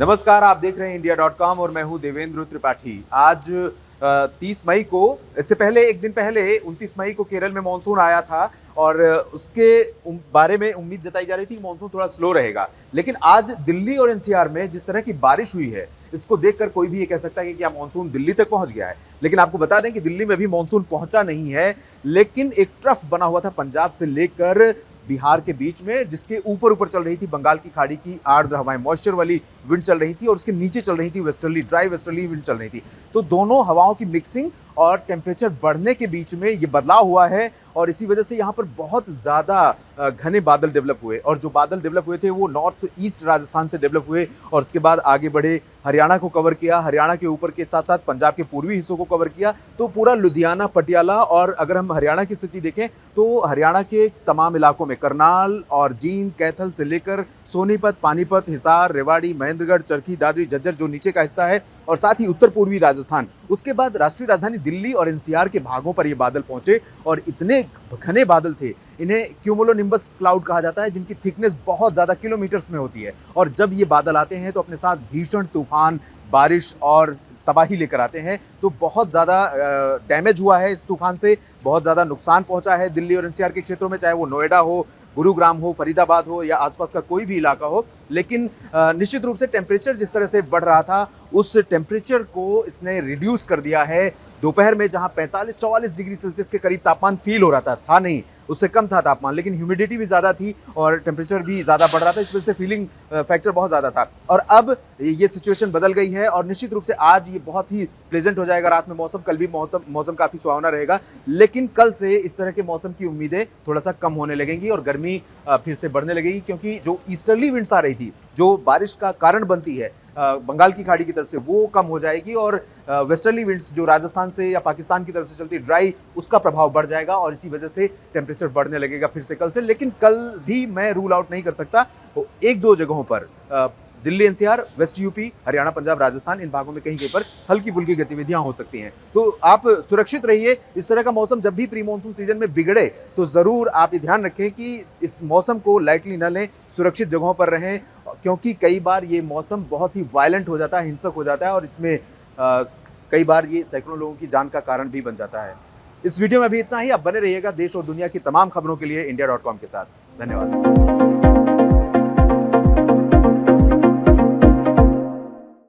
नमस्कार, आप देख रहे हैं इंडिया.com और मैं हूं देवेंद्र त्रिपाठी। आज 30 मई को, इससे पहले एक दिन पहले 29 मई को केरल में मानसून आया था और उसके बारे में उम्मीद जताई जा रही थी कि मानसून थोड़ा स्लो रहेगा। लेकिन आज दिल्ली और एनसीआर में जिस तरह की बारिश हुई है, इसको देखकर कोई भी ये कह सकता है कि क्या मानसून दिल्ली तक पहुंच गया है। लेकिन आपको बता दें कि दिल्ली में भी मानसून पहुंचा नहीं है, लेकिन एक ट्रफ बना हुआ था पंजाब से लेकर बिहार के बीच में, जिसके ऊपर ऊपर चल रही थी बंगाल की खाड़ी की आर्द्र हवाएं, मॉइस्चर वाली विंड चल रही थी और उसके नीचे चल रही थी वेस्टर्ली, ड्राई वेस्टर्ली विंड चल रही थी। तो दोनों हवाओं की मिक्सिंग और टेम्परेचर बढ़ने के बीच में ये बदलाव हुआ है और इसी वजह से यहाँ पर बहुत ज़्यादा घने बादल डेवलप हुए और जो बादल डेवलप हुए थे वो नॉर्थ ईस्ट राजस्थान से डेवलप हुए और उसके बाद आगे बढ़े, हरियाणा को कवर किया, हरियाणा के ऊपर के साथ साथ पंजाब के पूर्वी हिस्सों को कवर किया। तो पूरा लुधियाना, पटियाला और अगर हम हरियाणा की स्थिति देखें तो हरियाणा के तमाम इलाकों में करनाल और जींद, कैथल से लेकर सोनीपत, पानीपत, हिसार, रेवाड़ी, महेंद्रगढ़, चरखी, दादरी, झज्जर जो नीचे का हिस्सा है और साथ ही उत्तर पूर्वी राजस्थान, उसके बाद राष्ट्रीय राजधानी दिल्ली और एनसीआर के भागों पर ये बादल पहुंचे और इतने घने बादल थे, इन्हें क्यूमुलोनिम्बस क्लाउड कहा जाता है, जिनकी थिकनेस बहुत ज़्यादा किलोमीटर्स में होती है। और जब ये बादल आते हैं तो अपने साथ भीषण तूफान, बारिश और तबाही लेकर आते हैं। तो बहुत ज़्यादा डैमेज हुआ है इस तूफान से, बहुत ज़्यादा नुकसान पहुंचा है दिल्ली और एनसीआर के क्षेत्रों में, चाहे वो नोएडा हो, गुरुग्राम हो, फरीदाबाद हो या आसपास का कोई भी इलाका हो। लेकिन निश्चित रूप से टेम्परेचर जिस तरह से बढ़ रहा था, उस टेम्परेचर को इसने रिड्यूस कर दिया है। दोपहर में जहां 45-44 डिग्री सेल्सियस के करीब तापमान फील हो रहा था नहीं, उससे कम था तापमान, लेकिन ह्यूमिडिटी भी ज़्यादा थी और टेम्परेचर भी ज़्यादा बढ़ रहा था, इस वजह से फीलिंग फैक्टर बहुत ज़्यादा था। और अब ये सिचुएशन बदल गई है और निश्चित रूप से आज ये बहुत ही प्लेजेंट हो जाएगा रात में मौसम, कल भी मौसम काफ़ी सुहावना रहेगा। लेकिन कल से इस तरह के मौसम की उम्मीदें थोड़ा सा कम होने लगेंगी और गर्मी फिर से बढ़ने लगेगी, क्योंकि जो ईस्टर्ली विंड्स आ रही थी, जो बारिश का कारण बनती है बंगाल की खाड़ी की तरफ से, वो कम हो जाएगी और वेस्टर्ली विंड्स जो राजस्थान से या पाकिस्तान की तरफ से चलती ड्राई, उसका प्रभाव बढ़ जाएगा और इसी वजह से टेम्परेचर बढ़ने लगेगा फिर से कल से। लेकिन कल भी मैं रूल आउट नहीं कर सकता, तो एक दो जगहों पर Delhi NCR, west UP, Haryana, Punjab, Rajasthan, इन भागों में कहीं कहीं पर हल्की फुल्की गतिविधियां हो सकती हैं। तो आप सुरक्षित रहिए। इस तरह का मौसम जब भी प्री मानसून सीजन में बिगड़े तो जरूर आप ये ध्यान रखें कि इस मौसम को लाइटली न लें, सुरक्षित जगहों पर रहें, क्योंकि कई बार ये मौसम बहुत ही वायलेंट हो जाता है, हिंसक हो जाता है और इसमें कई बार ये सैकड़ों लोगों की जान का कारण भी बन जाता है। इस वीडियो में अभी इतना ही। आप बने रहिएगा देश और दुनिया की तमाम खबरों के लिए इंडिया.com के साथ। धन्यवाद।